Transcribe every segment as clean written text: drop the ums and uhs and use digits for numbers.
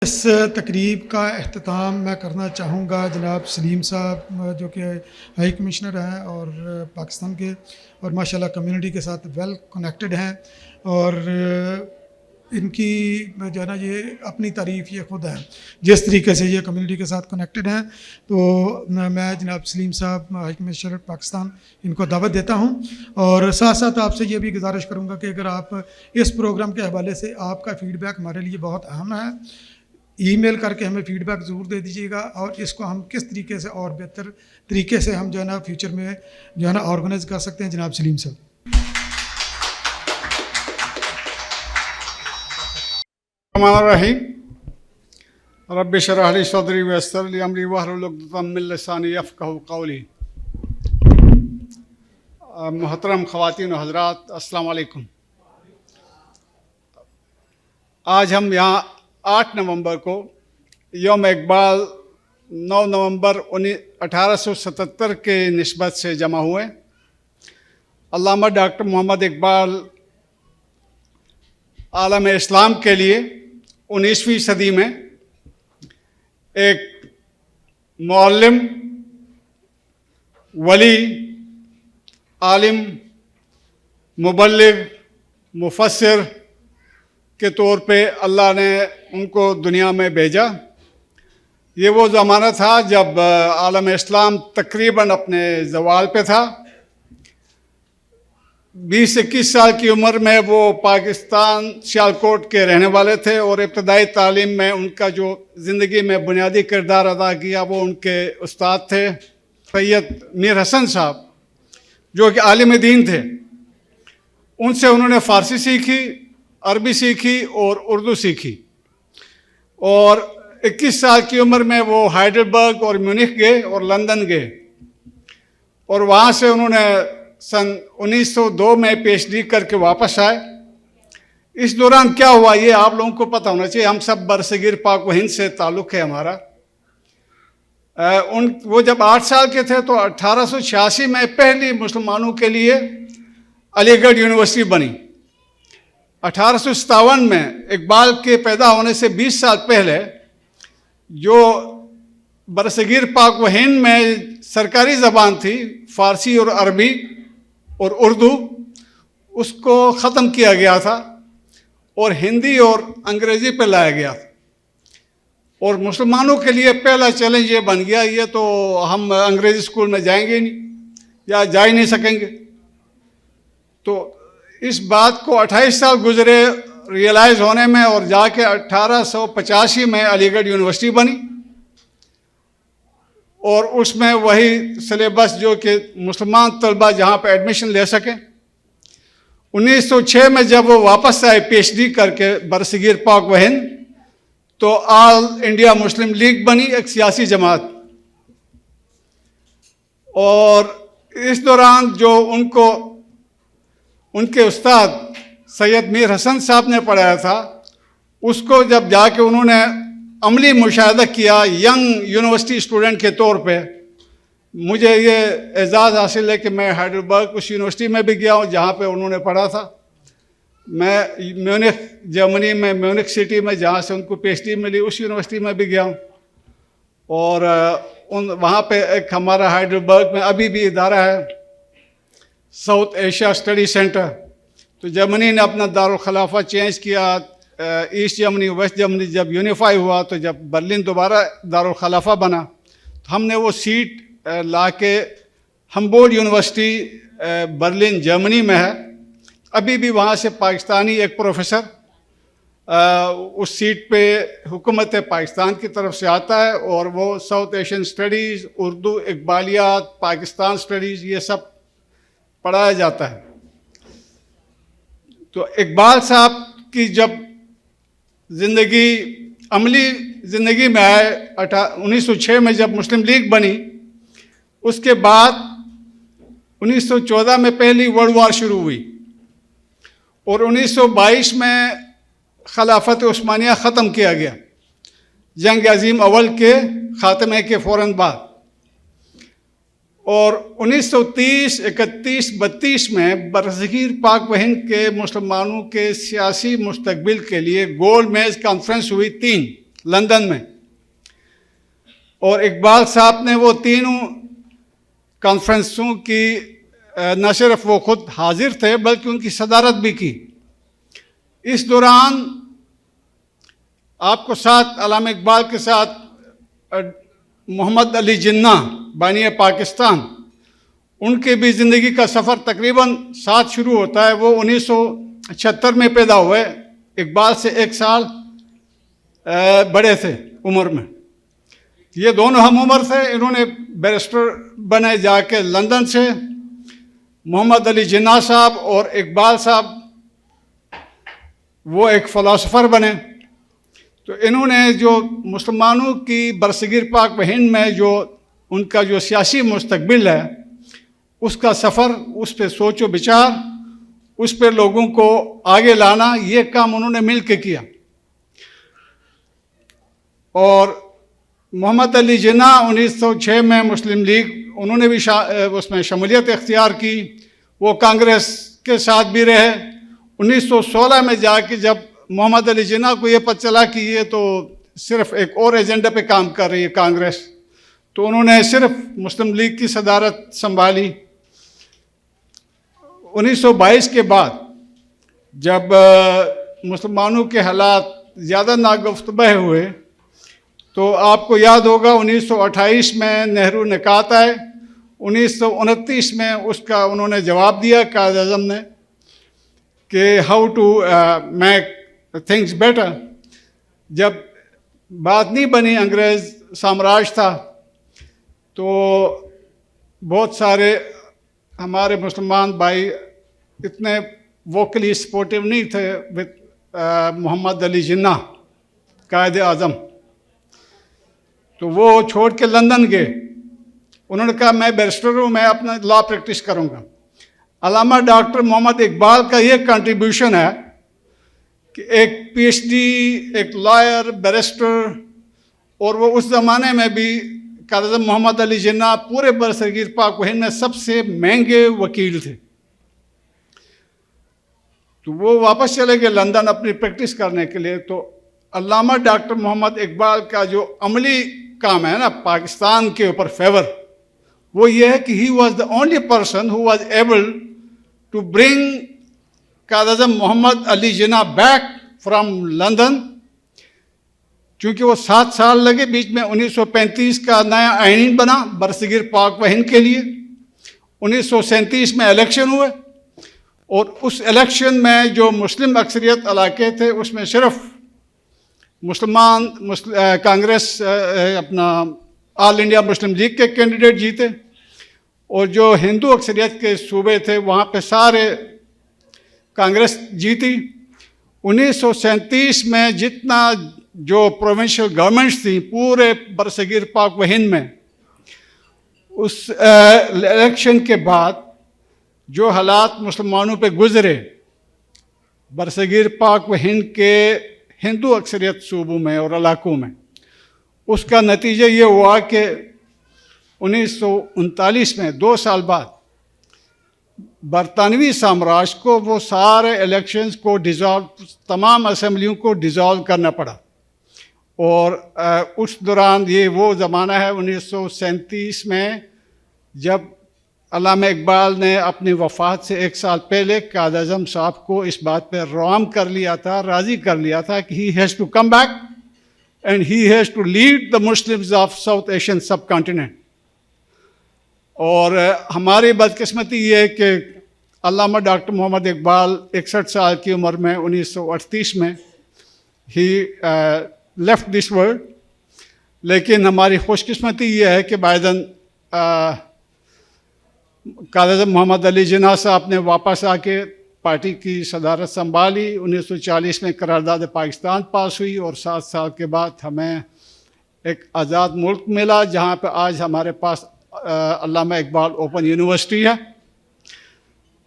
इस तकरीब का अख्ताम मैं करना चाहूँगा जनाब सलीम साहब जो कि हाई कमिश्नर हैं और पाकिस्तान के और माशाल्लाह कम्युनिटी के साथ वेल कनेक्टेड हैं और इनकी जो है ना ये अपनी तारीफ़ ये ख़ुद है जिस तरीके से ये कम्युनिटी के साथ कनेक्टेड हैं। तो मैं जनाब सलीम साहब हाई कमिश्नर पाकिस्तान इनको दावत देता हूँ और साथ साथ आपसे ये भी गुजारिश करूँगा कि अगर आप इस प्रोग्राम के हवाले से आपका फ़ीडबैक हमारे लिए बहुत अहम है, ईमेल करके हमें फ़ीडबैक ज़रूर दे दीजिएगा और इसको हम किस तरीके से और बेहतर तरीके से हम जो है ना फ्यूचर में जो है ना ऑर्गेनाइज़ कर सकते हैं। जनाब सलीम साहब। रहीम रब्बि शरह ली सदरी वयस्सिर ली अमरी वहलुल उक़दतम मिन लिसानी यफ़क़हू क़ौली। मोहतरम ख़वातीन व हज़रात, अस्सलाम वालेकुम। आज हम यहाँ 8 नवंबर को यौम इक़बाल 9 नवंबर 1877 के निस्बत से जमा हुए। अल्लामा डॉक्टर मोहम्मद इक़बाल आलम इस्लाम के लिए 19वीं सदी में एक मुअल्लिम, वली, आलिम, मुबल्लिग, मुफस्सिर के तौर पे अल्लाह ने उनको दुनिया में भेजा। ये वो ज़माना था जब आलम इस्लाम तकरीबन अपने ज़वाल पे था। 20-21 साल की उम्र में वो पाकिस्तान सियालकोट के रहने वाले थे और इब्तदाई तालीम में उनका जो ज़िंदगी में बुनियादी किरदार अदा किया वो उनके उस्ताद थे सैयद मीर हसन साहब, जो कि आलिम दीन थे। उनसे उन्होंने फ़ारसी सीखी, अरबी सीखी और उर्दू सीखी और 21 साल की उम्र में वो हाइडेलबर्ग और म्यूनिख गए और लंदन गए और वहाँ से उन्होंने सन 1902 में पीएचडी करके वापस आए। इस दौरान क्या हुआ ये आप लोगों को पता होना चाहिए। हम सब बरसगीर पाक व हिंद से ताल्लुक़ है हमारा। वो जब 8 साल के थे तो 1886 में पहली मुसलमानों के लिए अलीगढ़ यूनिवर्सिटी बनी। 1857 में इकबाल के पैदा होने से 20 साल पहले जो बरसगीर पाक व हिंद में सरकारी ज़बान थी फ़ारसी और अरबी और उर्दू, उसको ख़त्म किया गया था और हिंदी और अंग्रेज़ी पे लाया गया था। और मुसलमानों के लिए पहला चैलेंज ये बन गया, ये तो हम अंग्रेज़ी स्कूल में जाएंगे नहीं या जा ही नहीं सकेंगे। तो इस बात को 28 साल गुजरे रियलाइज़ होने में और जाके 1885 में अलीगढ़ यूनिवर्सिटी बनी और उसमें वही सिलेबस जो कि मुसलमान तलबा जहाँ पे एडमिशन ले सकें। 1906 में जब वो वापस आए पीएचडी करके बरसगीर पाक व हिंद, तो ऑल इंडिया मुस्लिम लीग बनी, एक सियासी जमात। और इस दौरान जो उनको उनके उस्ताद सैयद मीर हसन साहब ने पढ़ाया था, उसको जब जाके उन्होंने अमली मुशाहिदा किया यंग यूनिवर्सिटी स्टूडेंट के तौर पे, मुझे ये एजाज़ हासिल है कि मैं हाइडेलबर्ग उस यूनिवर्सिटी में भी गया हूँ जहाँ पे उन्होंने पढ़ा था। मैं म्यूनिख जर्मनी में म्यूनिख सिटी में जहाँ से उनको पीएचडी मिली उस यूनिवर्सिटी में भी गया हूँ। और वहाँ पे एक हमारा हाइडेलबर्ग में अभी भी इदारा है साउथ एशिया स्टडी सेंटर। तो जर्मनी ने अपना दारुल खिलाफा चेंज किया, ईस्ट जर्मनी वेस्ट जर्मनी जब यूनिफाई हुआ तो जब बर्लिन दोबारा दारुल खिलाफा बना तो हमने वो सीट लाके हम्बोल्ट यूनिवर्सिटी बर्लिन जर्मनी में है। अभी भी वहाँ से पाकिस्तानी एक प्रोफेसर उस सीट पे हुकूमत पाकिस्तान की तरफ से आता है और वो साउथ एशियन स्टडीज़, उर्दू, इकबालियात, पाकिस्तान स्टडीज़ ये सब पढ़ाया जाता है। तो इकबाल साहब की जब ज़िंदगी अमली ज़िंदगी में आए 1906 में जब मुस्लिम लीग बनी, उसके बाद 1914 में पहली वर्ल्ड वॉर शुरू हुई और 1922 में खिलाफत उस्मानिया ख़त्म किया गया जंग अज़ीम अव्वल के ख़ात्मे के फ़ौरन बाद। और 1930, 31, 32 में बरसगीर पाक व हिंद के मुसलमानों के सियासी मुस्तकबिल के लिए गोल मेज़ कॉन्फ्रेंस हुई 3 लंदन में। और इकबाल साहब ने वो तीनों कॉन्फ्रेंसों की न सिर्फ वो खुद हाजिर थे बल्कि उनकी सदारत भी की। इस दौरान आपको साथ अल्लामा इकबाल के साथ मोहम्मद अली जिन्ना बानी पाकिस्तान, उनके भी ज़िंदगी का सफ़र तकरीबन साथ शुरू होता है। वो 1976 में पैदा हुए, इकबाल से 1 साल बड़े थे उम्र में। ये दोनों हम उम्र थे। इन्होंने बैरिस्टर बने जाके लंदन से। मोहम्मद अली जिन्ना साहब और इकबाल साहब वो एक फ़िलासफ़र बने। तो इन्होंने जो मुसलमानों की बरसगीर पाक व हिंद में जो उनका जो सियासी मुस्तकबिल है उसका सफ़र, उस पर सोचो विचार, उस पर लोगों को आगे लाना, ये काम उन्होंने मिल के किया। और मोहम्मद अली जिन्ना 1906 में मुस्लिम लीग, उन्होंने भी उसमें शमूलियत इख्तियार की। वो कांग्रेस के साथ भी रहे। 1916 में जाके जब मोहम्मद अली जिन्ना को ये पता चला कि ये तो सिर्फ एक और एजेंडा पे काम कर रही है कांग्रेस, तो उन्होंने सिर्फ मुस्लिम लीग की सदारत संभाली। 1922 के बाद जब मुसलमानों के हालात ज़्यादा नागुफ्तबह हुए तो आपको याद होगा 1928 में नेहरू निकात आए। 1929 में उसका उन्होंने जवाब दिया कायद आज़म ने कि how to make things better. जब बात नहीं बनी, अंग्रेज़ साम्राज्य था, तो बहुत सारे हमारे मुसलमान भाई इतने वोकली सपोर्टिव नहीं थे विद मोहम्मद अली जिन्ना कायद आज़म। तो वो छोड़ के लंदन गए। उन्होंने कहा मैं बैरिस्टर हूँ, मैं अपना लॉ प्रैक्टिस करूँगा। अल्लामा डॉक्टर मोहम्मद इकबाल का ये कंट्रीब्यूशन है कि एक पीएचडी, एक लॉयर, बैरिस्टर, और वो उस ज़माने में भी कायद आज़म मोहम्मद अली जिन्ना पूरे बरसगीर पाक व हिंद में सबसे महंगे वकील थे। तो वो वापस चले गए लंदन अपनी प्रैक्टिस करने के लिए। तो अल्लामा डॉक्टर मोहम्मद इकबाल का जो अमली काम है ना पाकिस्तान के ऊपर फेवर, वो ये है कि he was the only person who was able to bring Quaid Azam Mohammad Ali Jinnah back from London. चूँकि वो 7 साल लगे बीच में, 1935 का नया आईन बना बरसगीर पाक व हिंद के लिए। 1937 में इलेक्शन हुए और उस इलेक्शन में जो मुस्लिम अक्सरियत इलाके थे उसमें सिर्फ मुसलमान कांग्रेस अपना ऑल इंडिया मुस्लिम लीग के कैंडिडेट जीते, और जो हिंदू अक्सरियत के सूबे थे वहाँ पे सारे कांग्रेस जीती। 1937 में जितना जो प्रोविंशियल गवर्नमेंट्स थी पूरे बरसगीर पाक व हिंद में, उस इलेक्शन के बाद जो हालात मुसलमानों पे गुजरे बरसगीर पाक व हिंद के हिंदू अक्सरियत सूबों में और इलाकों में, उसका नतीजा ये हुआ कि 1939 में 2 साल बाद बरतानवी साम्राज्य को वो सारे इलेक्शंस को डिज़ोल्व, तमाम असम्बलियों को डिज़ोल्व करना पड़ा। और उस दौरान ये वो ज़माना है 1937 में जब अल्लामा इकबाल ने अपनी वफ़ात से 1 साल पहले कायद आज़म साहब को इस बात पर राम कर लिया था, राज़ी कर लिया था कि he has to come back and he has to lead the Muslims of South Asian subcontinent. और हमारी बदकिस्मती ये है कि अल्लामा डॉक्टर मोहम्मद इकबाल 61 साल की उम्र में 1938 में ही लेफ्ट दिस वर्ल्ड। लेकिन हमारी खुशकिस्मती ये है कि बाइदन कायद आज़म मोहम्मद अली जिन्ना साहब ने वापस आके पार्टी की सदारत संभाली। 1940 में करारदाद पाकिस्तान पास हुई और 7 साल के बाद हमें एक आज़ाद मुल्क मिला जहाँ पे आज हमारे पास अल्लामा इकबाल ओपन यूनिवर्सिटी है।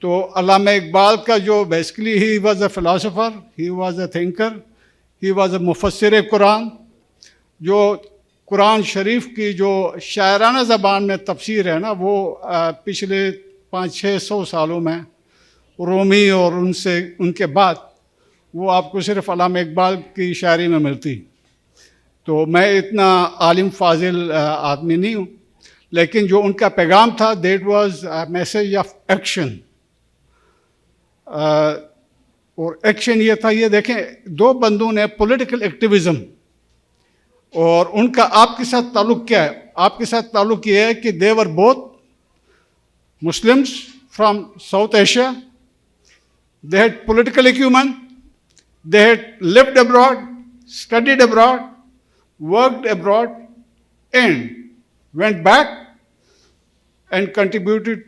तो अल्लामा इकबाल का जो basically he was a philosopher, he was a thinker, he was a मुफस्सिर कुरान। जो कुरान शरीफ की जो शायराना ज़बान में तफसीर है ना, वो पिछले 500-600 सालों में रूमी और उनके बाद वो आपको सिर्फ अल्लामा इकबाल की शायरी में मिलती। तो मैं इतना आलिम फाजिल आदमी नहीं हूँ, लेकिन जो उनका पैगाम था that was message of action. और एक्शन ये था, ये देखें, दो बंदों ने पॉलिटिकल एक्टिविज्म, और उनका आपके साथ ताल्लुक क्या है? आपके साथ ताल्लुक ये है कि they were both Muslims from South Asia, they had political acumen, they had lived abroad, studied abroad, worked abroad, and went back and contributed,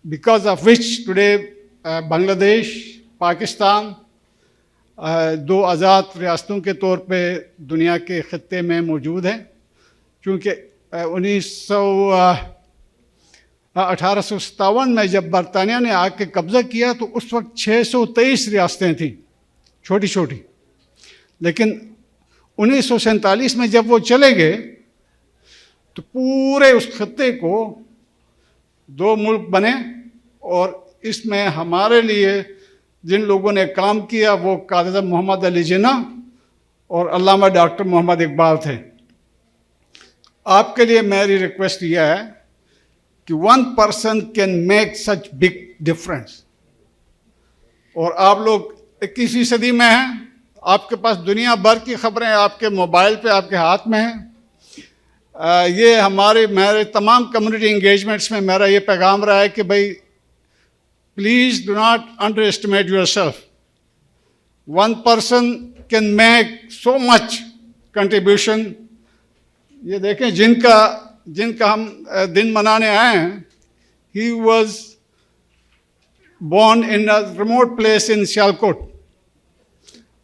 because of which today Bangladesh, Pakistan, दो आज़ाद रियासतों के तौर पे दुनिया के ख़त्ते में मौजूद हैं। क्योंकि 1857 में जब बरतानिया ने आके कब्ज़ा किया तो उस वक्त 623 रियासतें थीं, छोटी छोटी। लेकिन 1947 में जब वो चले गए तो पूरे उस खत्ते को दो मुल्क बने, और इसमें हमारे लिए जिन लोगों ने काम किया वो कायद मोहम्मद अली जिन्ना और अल्लामा डॉक्टर मोहम्मद इकबाल थे। आपके लिए मेरी रिक्वेस्ट यह है कि one person can make such big difference. और आप लोग 21वीं सदी में हैं, आपके पास दुनिया भर की खबरें आपके मोबाइल पे आपके हाथ में हैं। ये मेरे तमाम कम्युनिटी इंगेजमेंट्स में मेरा ये पैगाम रहा है कि भाई please do not under estimate your self. One person can make so much contribution. ये देखें, जिनका हम दिन मनाने आए हैं, he was born in a remote place in Sialkot,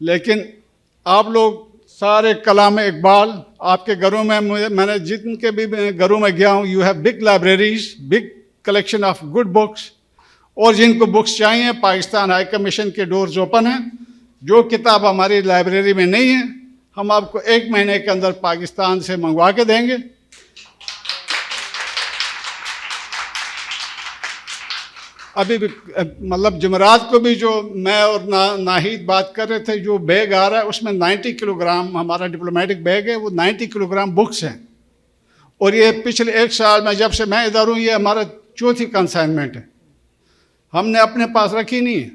लेकिन आप लोग सारे कलाम इकबाल आपके घरों में, मैंने जिनके भी घरों में गया हूँ, you have big libraries, big collection of good books. और जिनको बुक्स चाहिए, पाकिस्तान हाई कमीशन के डोर्स ओपन हैं। जो किताब हमारी लाइब्रेरी में नहीं है, हम आपको 1 महीने के अंदर पाकिस्तान से मंगवा के देंगे। अभी भी मतलब जुमेरात को भी जो मैं और नाहिद बात कर रहे थे, जो बैग आ रहा है उसमें 90 किलोग्राम हमारा डिप्लोमेटिक बैग है, वो 90 किलोग्राम बुक्स हैं। और ये पिछले 1 साल में जब से मैं इधर हूँ, ये हमारा 4थी कंसाइनमेंट है। हमने अपने पास रखी नहीं है,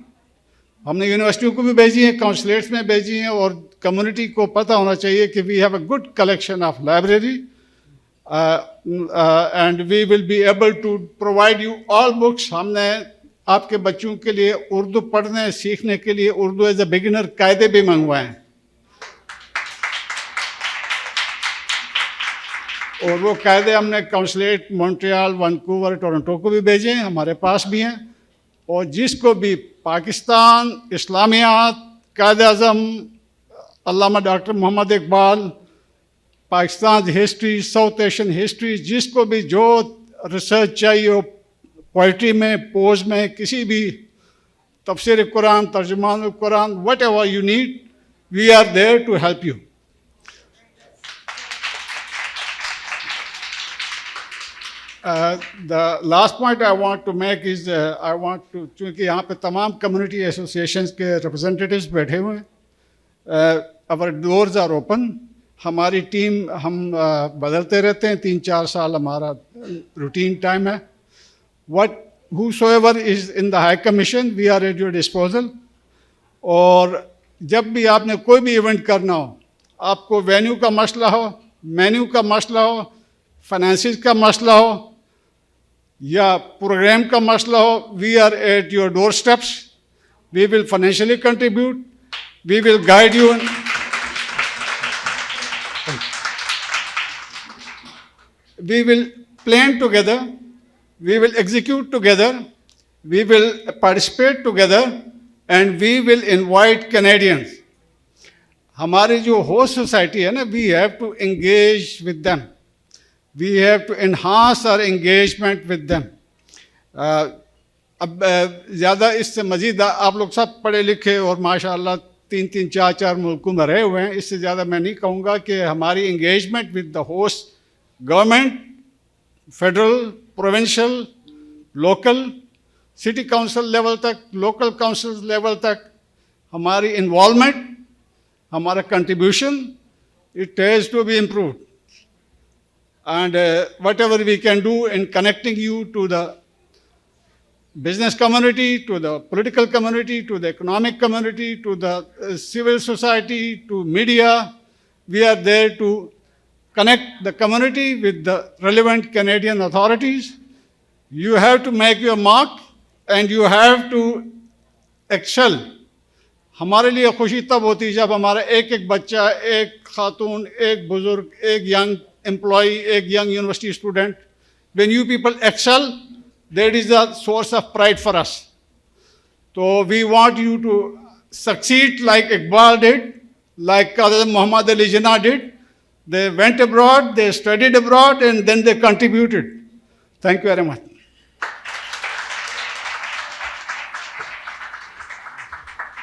हमने यूनिवर्सिटियों को भी भेजी है, काउंसलेट्स में भेजी हैं, और कम्युनिटी को पता होना चाहिए कि we have a good collection of library and we will be able to provide you all books. हमने आपके बच्चों के लिए उर्दू पढ़ने सीखने के लिए उर्दू एज ए बिगिनर कायदे भी मंगवाए हैं, और वो कायदे हमने काउंसलेट मॉन्ट्रियल, वैंकूवर, टोरंटो को भी भेजे हैं, हमारे पास भी हैं। और जिसको भी पाकिस्तान, इस्लामियात, Quaid Azam, Allama doctor Mohammad Iqbal, Pakistan history, South Asian history, जिसको भी जो रिसर्च चाहिए हो, पोइट्री में, पोज में, किसी भी तफसीर कुरान, तर्जुमान Quran, whatever you need, we are there to help you. The last point I want to make is I want to, चूँकि यहाँ पे तमाम कम्युनिटी एसोसिएशंस के रिप्रेजेंटेटिव्स बैठे हुए हैं, our doors are open। हमारी टीम हम बदलते रहते हैं, 3-4 साल हमारा रूटीन टाइम है। whosoever is in the high commission, we are at your disposal। और जब भी आपने कोई भी इवेंट करना हो, आपको वेन्यू का मसला हो, मेन्यू का मसला हो, फाइनेंसिस का मसला हो, या प्रोग्राम का मसला हो, we are at your door steps. We will financially contribute, we will guide you, we will plan together, we will execute together, we will participate together, and we will invite Canadians। हमारी जो host society है ना, we have to engage with them, we have to enhance our engagement with them। अब ज़्यादा इससे मज़ीद आप लोग सब पढ़े लिखे और माशाअल्लाह 3-3, 4-4 मुल्कों में रहे हुए हैं, इससे ज़्यादा मैं नहीं कहूँगा कि हमारी engagement with the host government, federal, provincial, local, city council level तक, लोकल काउंसिल लेवल तक हमारी इन्वॉल्वमेंट, हमारा contribution it has to be improved. And whatever we can do in connecting you to the business community, to the political community, to the economic community, to the civil society, to media, we are there to connect the community with the relevant Canadian authorities. You have to make your mark and you have to excel. हमारे लिए खुशी तब होती है जब हमारा एक एक बच्चा, एक खातून, एक बुजुर्ग, एक यंग एम्प्लॉय, एक young university student, when you people excel, that is a source of pride for us. So we want you to succeed like Iqbal did, like Muhammad Ali Jinnah did. They went abroad, they studied abroad, and then they contributed. Thank you very much.